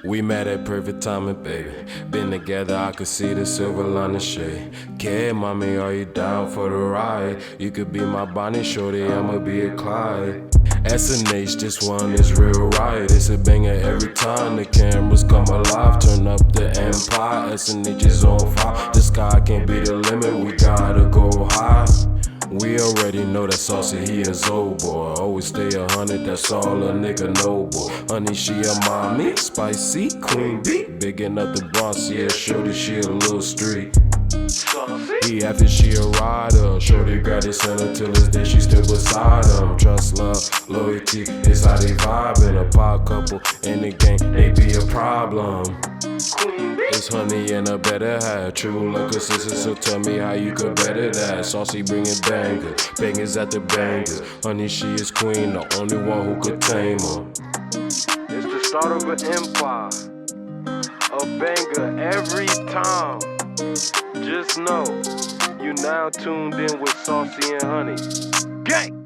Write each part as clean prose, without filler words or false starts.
We met at perfect timing, baby. Been together, I could see the silver lining shade. Kid, mommy, are you down for the ride? You could be my Bonnie shorty, I'ma be a Clyde. SNH, this one is real right. It's a banger every time the cameras come alive. Turn up the empire, SNH is on fire. The sky can't be the limit, we gotta go high. We already know that Saucy, he is old boy. Always stay 100, that's all a nigga know, boy. Honey, she a mommy, spicy, queen bee. Biggin' up the Bronx, yeah, shorty, she a little street. He after she a rider, shorty got his center till his day, she still beside him. Trust, love, loyalty, is how they vibin'. A pop couple in the game, they be a problem. It's honey and a better hat, true love consistent, so tell me how you could better that. Saucy bringing bangers, bangers at the bangers. Honey, she is queen, the only one who could tame her. It's the start of an empire, a banger every time. Just know, you now tuned in with Saucy and Honey. Gang!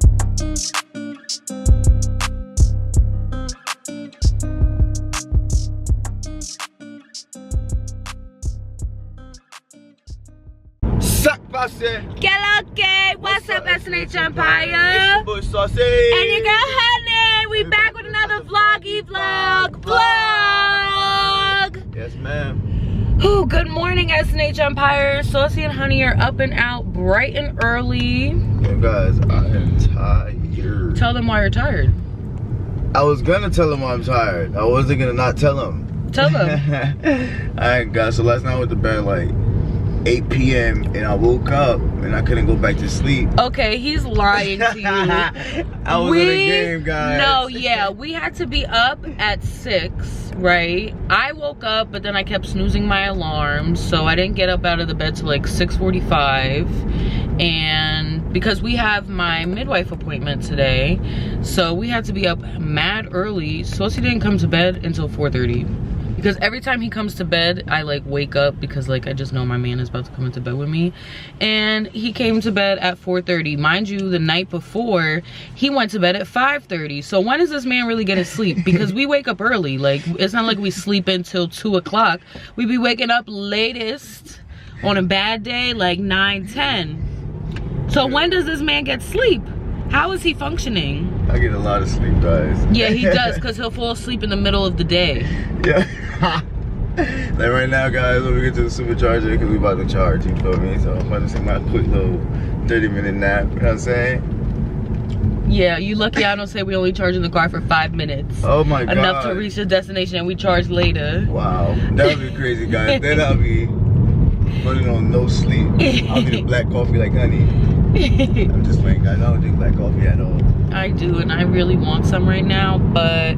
Okay, what's up, SNH Empire? Bush Saucy. And your girl Honey. We back with another vlog. Yes, ma'am. Oh, good morning, SNH Empire. Saucy and Honey are up and out bright and early. Hey guys, I am tired. Tell them why you're tired. I was gonna tell them I'm tired. I wasn't gonna not tell them. Tell them. Alright guys, so last night I went to bed like 8 p.m. and I woke up and I couldn't go back to sleep. Okay, he's lying to you. I was in a game, guys. No, yeah, we had to be up at 6, right? I woke up, but then I kept snoozing my alarm, so I didn't get up out of the bed till like 6:45. And because we have my midwife appointment today, so we had to be up mad early. Saucy didn't come to bed until 4:30. Because every time he comes to bed, I like wake up because like I just know my man is about to come into bed with me. And he came to bed at 4:30. Mind you, the night before, he went to bed at 5:30. So when is this man really gonna sleep? Because we wake up early. Like, it's not like we sleep until 2 o'clock. We be waking up latest on a bad day, like 9, 10. So when does this man get sleep? How is he functioning? I get a lot of sleep, guys. Yeah, he does, because he'll fall asleep in the middle of the day. Yeah. Like right now, guys, when we get to the supercharger, because we about to charge, you feel me? So I'm about to take my quick little 30-minute nap, you know what I'm saying? Yeah, you lucky I don't say we only charge in the car for 5 minutes. Oh my god. Enough to reach the destination and we charge later. Wow, that would be crazy, guys. Then I'll be running on no sleep. I'll be the black coffee like Honey. I'm just playing, guys. I don't drink black coffee at all. I do, and I really want some right now, but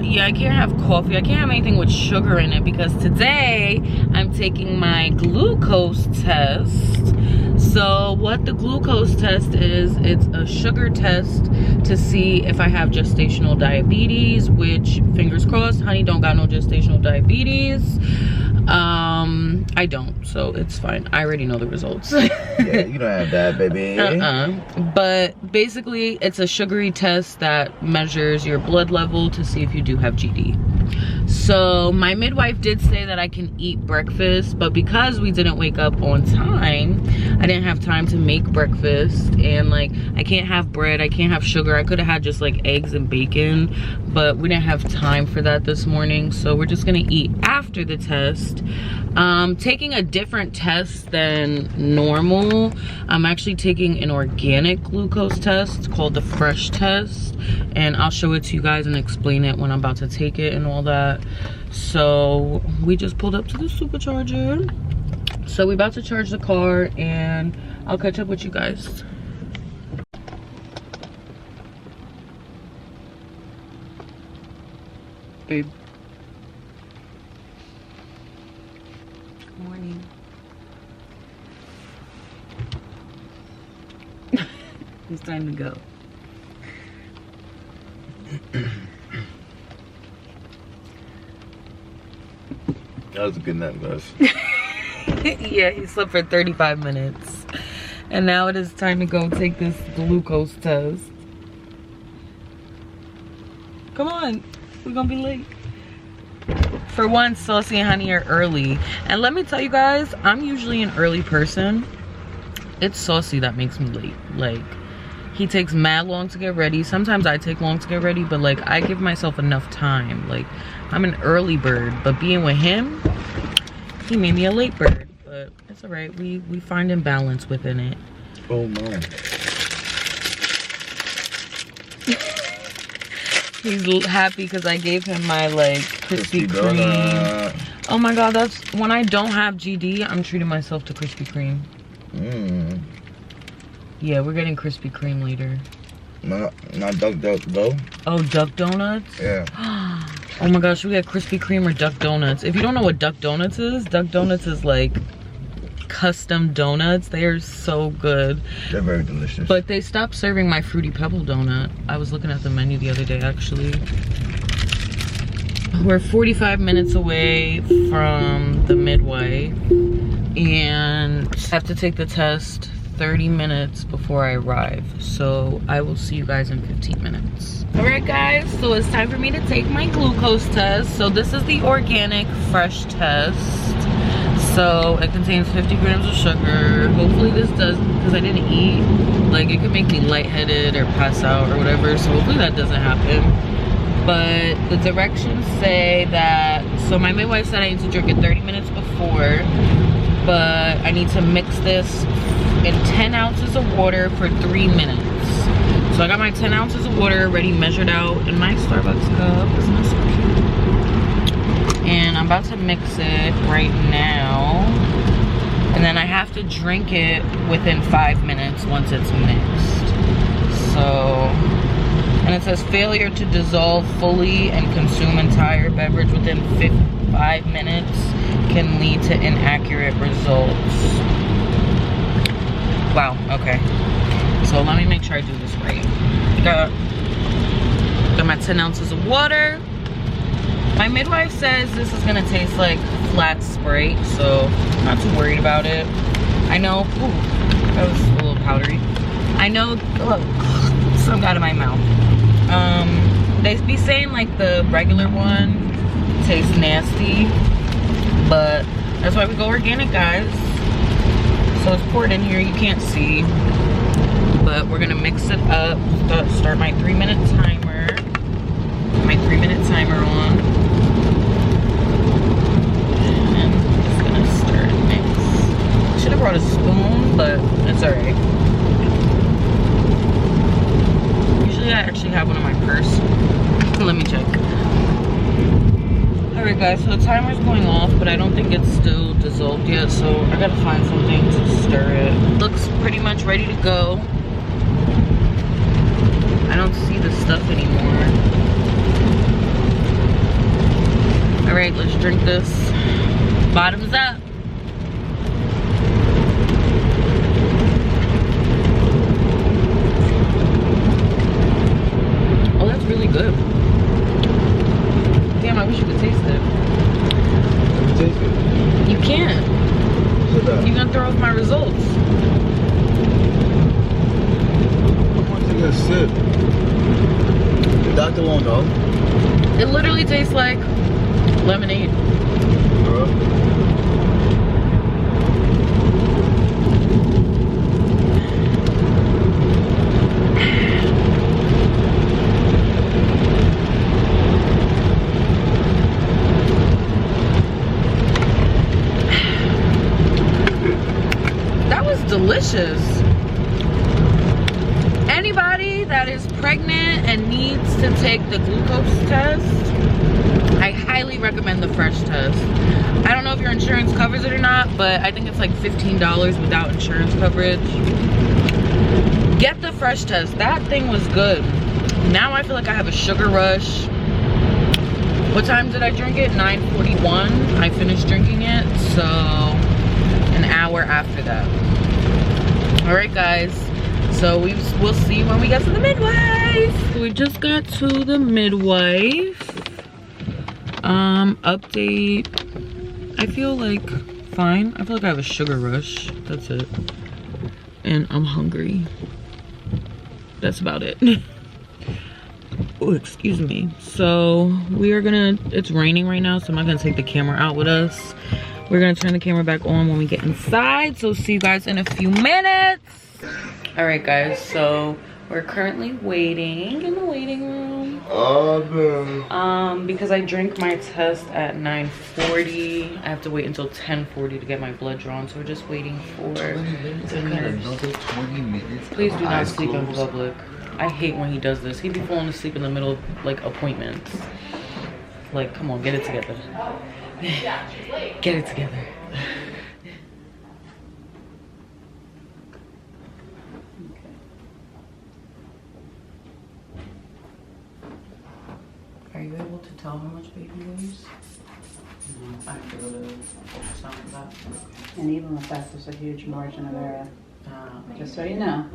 yeah, I can't have coffee. I can't have anything with sugar in it because today I'm taking my glucose test. So what the glucose test is, it's a sugar test to see if I have gestational diabetes, which, fingers crossed, Honey don't got no gestational diabetes. I don't, so it's fine. I already know the results. Yeah, you don't have that, baby. But basically, it's a sugary test that measures your blood level to see if you do have GD. So my midwife did say that I can eat breakfast, but because we didn't wake up on time, I didn't have time to make breakfast. And like, I can't have bread, I can't have sugar. I could have had just like eggs and bacon, but we didn't have time for that this morning. So we're just gonna eat after the test. Taking a different test than normal. I'm actually taking an organic glucose test called the Fresh test, and I'll show it to you guys and explain it when I'm about to take it and all that. So we just pulled up to the supercharger, so we're about to charge the car and I'll catch up with you guys. Babe. Good morning. It's time to go. That was a good nap, guys. Yeah, he slept for 35 minutes. And now it is time to go take this glucose test. Come on, we're gonna be late. For once, Saucy and Honey are early. And let me tell you guys, I'm usually an early person. It's Saucy that makes me late. Like, he takes mad long to get ready. Sometimes I take long to get ready, but like, I give myself enough time. Like, I'm an early bird, but being with him, he made me a late bird. But it's all right. We find a balance within it. Oh my. He's happy because I gave him my like Krispy Kreme. Oh my god, that's when I don't have GD, I'm treating myself to Krispy Kreme. Yeah, we're getting Krispy Kreme later. Not duck though. Oh, Duck Donuts? Yeah. Oh my gosh, we get Krispy Kreme or Duck Donuts. If you don't know what Duck Donuts is like custom donuts. They are so good. They're very delicious. But they stopped serving my Fruity Pebble donut. I was looking at the menu the other day, actually. We're 45 minutes away from the midwife and I have to take the test 30 minutes before I arrive. So I will see you guys in 15 minutes. All right guys, so it's time for me to take my glucose test. So this is the organic fresh test. So it contains 50 grams of sugar. Hopefully this does, because I didn't eat, like it could make me lightheaded or pass out or whatever. So hopefully that doesn't happen. But the directions say that, so my midwife said I need to drink it 30 minutes before, but I need to mix this in 10 ounces of water for 3 minutes. So I got my 10 ounces of water already measured out in my Starbucks cup. Isn't that so cute? And I'm about to mix it right now. And then I have to drink it within 5 minutes once it's mixed. So, and it says failure to dissolve fully and consume entire beverage within 5 minutes can lead to inaccurate results. Wow, okay. So let me make sure I do this right. Got my 10 ounces of water. My midwife says this is gonna taste like flat Sprite, so I'm not too worried about it. I know, ooh, that was a little powdery. I know, look, some got in my mouth. They be saying like the regular one tastes nasty, but that's why we go organic, guys. So it's poured in here, you can't see, but we're gonna mix it up. Start my 3-minute timer. My 3-minute timer on. And I'm just gonna start and mix. Should have brought a spoon, but it's alright. Usually I actually have one in my purse. Let me check. Alright guys, so the timer's going off, but I don't think it's still dissolved yet, so I gotta find something to stir it. Looks pretty much ready to go. I don't see the stuff anymore. Alright, let's drink this. Bottoms up. Oh, that's really good. Damn, I wish you could taste it. Taste it. You can't. You're gonna throw off my results. I'm gonna take a sip. The doctor won't know. It literally tastes like lemonade. That was delicious. Anybody that is pregnant and needs to take the glucose test, I highly recommend the fresh test. I don't know if your insurance covers it or not, but I think it's like $15 without insurance coverage. Get the fresh test. That thing was good. Now I feel like I have a sugar rush. What time did I drink it? 9:41. I finished drinking it, so an hour after that. All right, guys. So we'll see when we get to the midwife. We just got to the midwife. Update. I feel like fine. I feel like I have a sugar rush. That's it. And I'm hungry. That's about it. Oh, excuse me. So we are gonna, it's raining right now, so I'm not gonna take the camera out with us. We're gonna turn the camera back on when we get inside. So see you guys in a few minutes. All right, guys, so we're currently waiting in the waiting room. Oh, no. Because I drank my test at 9:40. I have to wait until 10:40 to get my blood drawn. So we're just waiting for. 20 minutes? I got another 20 minutes. Please do not Eyes sleep in closed. public. I hate when he does this. He be falling asleep in the middle of like appointments. Like, come on, get it together. Get it together. Are you able to tell how much baby weighs? No, I have to go to ultrasound for that. And even with that, there's a huge margin of error, just so you know.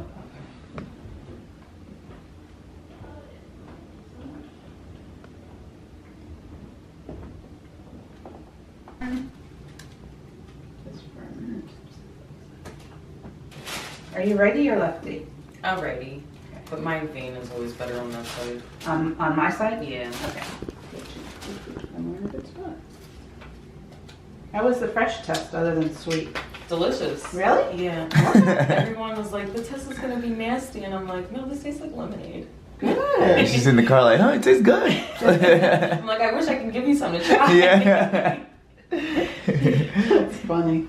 Just for a minute. Are you righty or lefty? Alrighty. But my vein is always better on that side. On my side? Yeah. Okay. I'm in a good spot. How was the fresh test other than sweet? Delicious. Really? Yeah. Everyone was like, the test is gonna be nasty, and I'm like, no, this tastes like lemonade. Good. She's in the car like, it tastes good. I'm like, I wish I could give you some to try. Yeah. That's funny.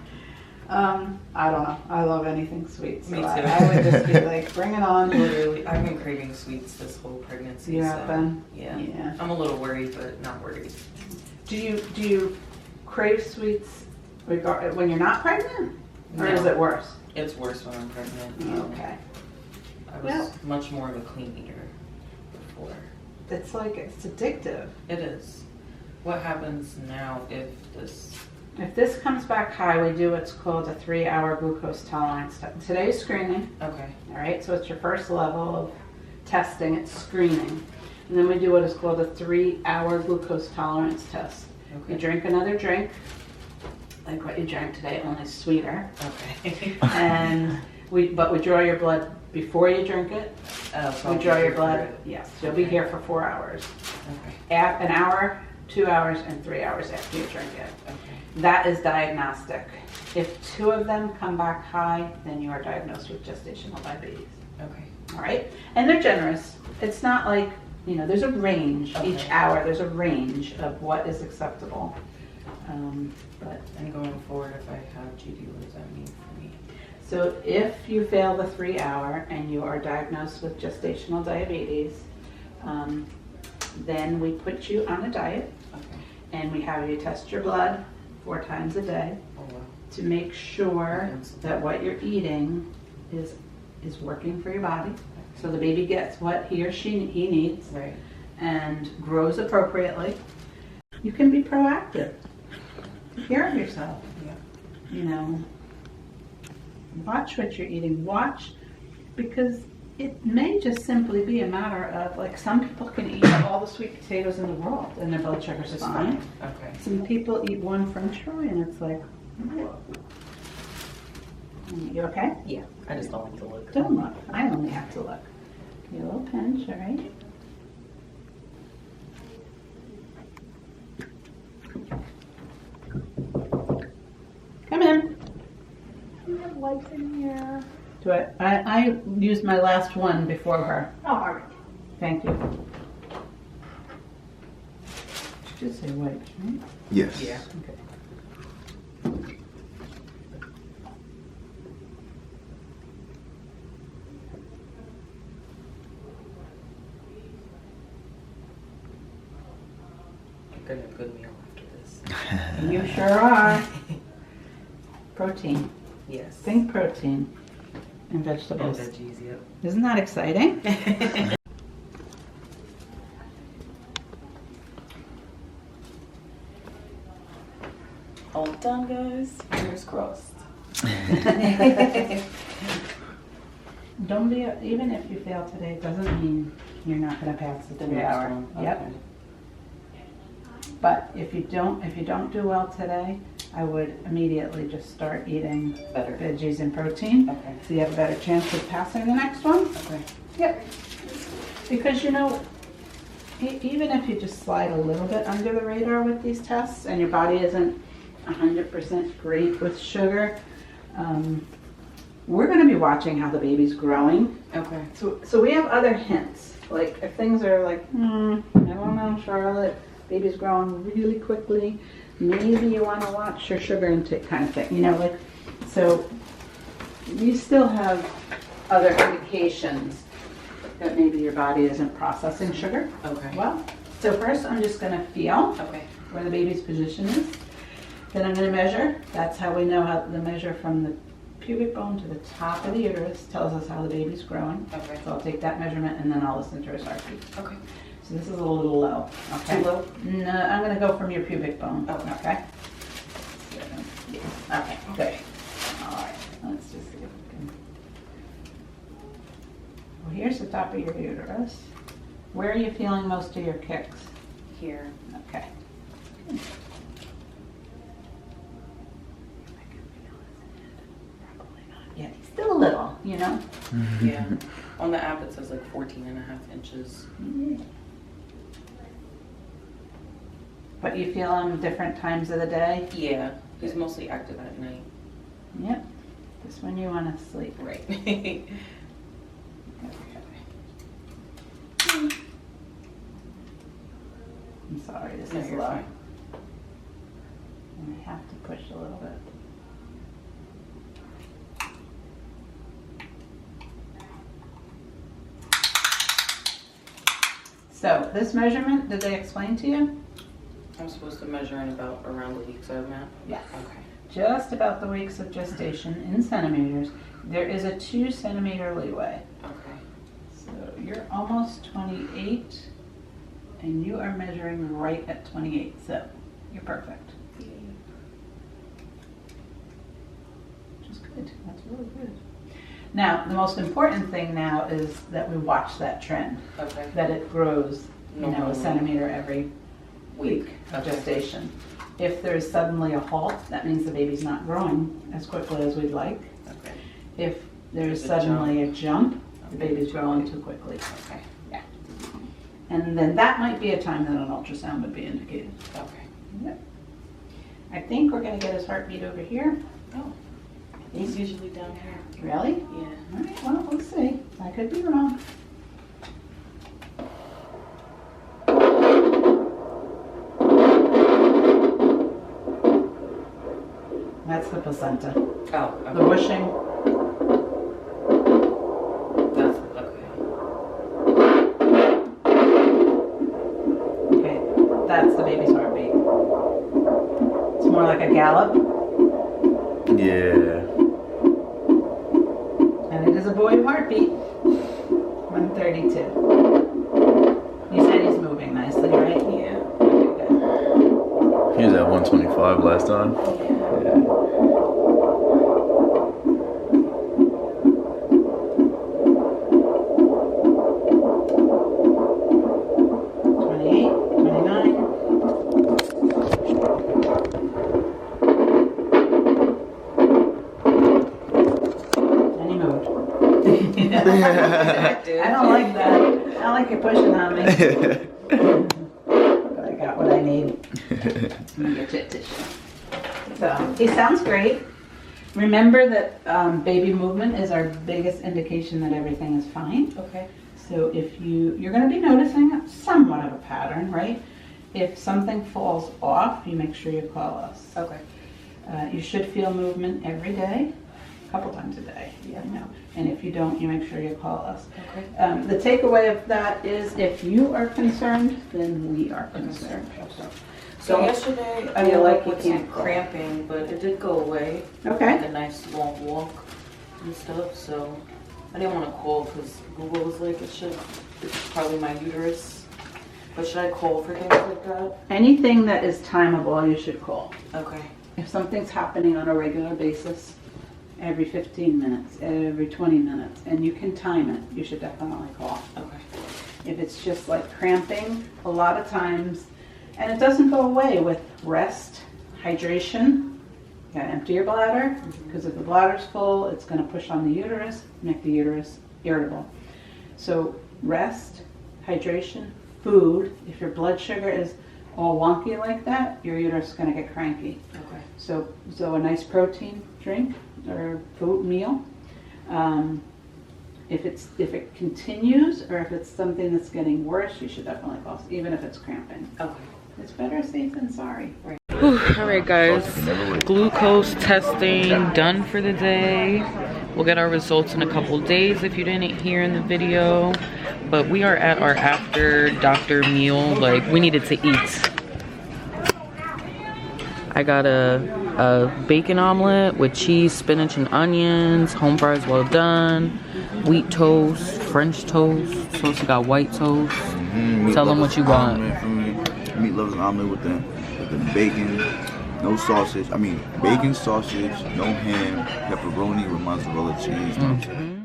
I don't know. I love anything sweet. So Me too. I would just be like, bring it on. Literally, I've been craving sweets this whole pregnancy. You have so, been? Yeah. Yeah. I'm a little worried, but not worried. Do you crave sweets when you're not pregnant? Or No. is it worse? It's worse when I'm pregnant. Okay. I was Well- much more of a clean eater before. It's like, it's addictive. It is. What happens now if this? If this comes back high, we do what's called a 3-hour glucose tolerance test. Today's screening, Okay. all right? So it's your first level of testing, it's screening. And then we do what is called a 3-hour glucose tolerance test. You Okay. drink another drink, like what you drank today, only sweeter. Okay. And we draw your blood before you drink it. So We I'll draw be your here blood, for it. yes, you'll be here for 4 hours. Okay. An hour, 2 hours, and 3 hours after you drink it. Okay. That is diagnostic. If 2 of them come back high, then you are diagnosed with gestational diabetes. Okay. All right? And they're generous. It's not like, there's a range. Okay. Each hour, there's a range of what is acceptable. But And going forward, if I have GD, what does that mean for me? so if you fail the 3-hour and you are diagnosed with gestational diabetes, then we put you on a diet Okay. and we have you test your blood 4 times a day Oh wow. to make sure that what you're eating is working for your body. So the baby gets what he needs Right. and grows appropriately. You can be proactive. Take care of yourself. Yeah. Watch what you're eating. Watch, because it may just simply be a matter of, like, some people can eat all the sweet potatoes in the world and their blood sugar's It's fine. Okay. Some people eat one french fry and it's like, whoa. You okay? Yeah. I just don't like to look. Don't look. I only have to look. Give you a little pinch, all right? Come in. You have wipes in here. Do I used my last one before her. Oh, all right. Thank you. She did say wipes, right? Yes. Yeah. Okay. I'm getting a good meal after this. You sure are. Protein. Yes. Think protein and And vegetables. veggies, yep. Isn't that exciting? All done, guys. Fingers crossed. Don't be, even if you fail today, doesn't mean you're not gonna pass the The 3 next hour. one. Yep. Okay. But if you don't do well today, I would immediately just start eating Better. veggies and protein. Okay. So you have a better chance of passing the next one. Okay. Yep. Because even if you just slide a little bit under the radar with these tests and your body isn't 100% great with sugar, we're going to be watching how the baby's growing. Okay. So we have other hints. Like if things are like, I don't know, Charlotte, baby's growing really quickly, maybe you want to watch your sugar intake kind of thing. You know, like, so we still have other indications that maybe your body isn't processing sugar. Okay. Well, so first I'm just going to feel Okay. where the baby's position is. Then I'm going to measure. That's how we know how the measure from the pubic bone to the top of the uterus tells us how the baby's growing. Okay. So I'll take that measurement and then I'll listen to his heartbeat. Okay. So this is a little low. Okay. Too low? No, I'm going to go from your pubic bone. Okay. Okay. Okay. Good. All right. Let's just see if we can. Well, here's the top of your uterus. Where are you feeling most of your kicks? Here. Okay. Yeah, he's still a little, you know? Yeah. On the app it says like 14.5 inches. But you feel him different times of the day? Yeah. He's mostly active at night. Yep. Just when you want to sleep. Right. Okay. I'm sorry, this No, is you're low. fine. And I have to push a little bit. So this measurement, did they explain to you? I'm supposed to measure in about around the weeks I'm at? Yes. Okay. Just about the weeks of gestation in centimeters. There is a 2 centimeter leeway. Okay. So you're almost 28 and you are measuring right at 28. So you're perfect. Which is good. That's really good. Now, the most important thing now is that we watch that trend. Okay. That it grows, you know, a Normally. centimeter every week of Okay. gestation. If there's suddenly a halt, that means the baby's not growing as quickly as we'd like. Okay. If there's There's a suddenly a jump, the baby's growing too quickly. Okay. And then that might be a time that an ultrasound would be indicated. Okay. Yep. I think we're going to get his heartbeat over here. Oh. He's usually down here. Really? Yeah. All right, well, let's see. I could be wrong. That's the placenta. Oh, okay. The whooshing. That's okay. Okay, that's the baby's heartbeat. It's more like a gallop, Yeah. and it is a boy heartbeat. 132. You said he's moving nicely, right? Yeah. Okay, good. He was at 125 last time. Yeah. 28, 29. And he moved. I don't like that. I don't like you pushing on me. But I got what I need. Let me get you a tissue. So, he sounds great. Remember that baby movement is our biggest indication that everything is fine. Okay. So if you're going to be noticing somewhat of a pattern, right? If something falls off, you make sure you call us. Okay. You should feel movement every day, a couple times a day. Yeah, I know. And if you don't, you make sure you call us. Okay. The takeaway of that is if you are concerned, then we are concerned. So yesterday I I feel woke like up you with some can't call. cramping, but it did go away. Okay. Like a nice long walk and stuff. So I didn't want to call because Google was like it's probably my uterus. But should I call for things like that? Anything that is timeable, you should call. Okay. If something's happening on a regular basis, every 15 minutes, every 20 minutes, and you can time it, you should definitely call. Okay. If it's just like cramping, a lot of times, and it doesn't go away with rest, hydration. You gotta empty your bladder, because if the bladder's full, it's gonna push on the uterus, make the uterus irritable. So rest, hydration, food, if your blood sugar is all wonky like that, your uterus is going to get cranky. Okay. So a nice protein drink or food meal. If it continues or if it's something that's getting worse, you should definitely call, even if it's cramping. Okay. It's better safe than sorry. Right. All right, guys. Glucose testing done for the day. We'll get our results in a couple days if you didn't hear in the video. But we are at our after doctor meal. Like, we needed to eat. I got a bacon omelet with cheese, spinach, and onions. Home fries well done. Wheat toast, French toast. Saucy got white toast. Tell them what you want. Meat lovers omelet with the bacon, no sausage. I mean, bacon, sausage, no ham, pepperoni with mozzarella cheese.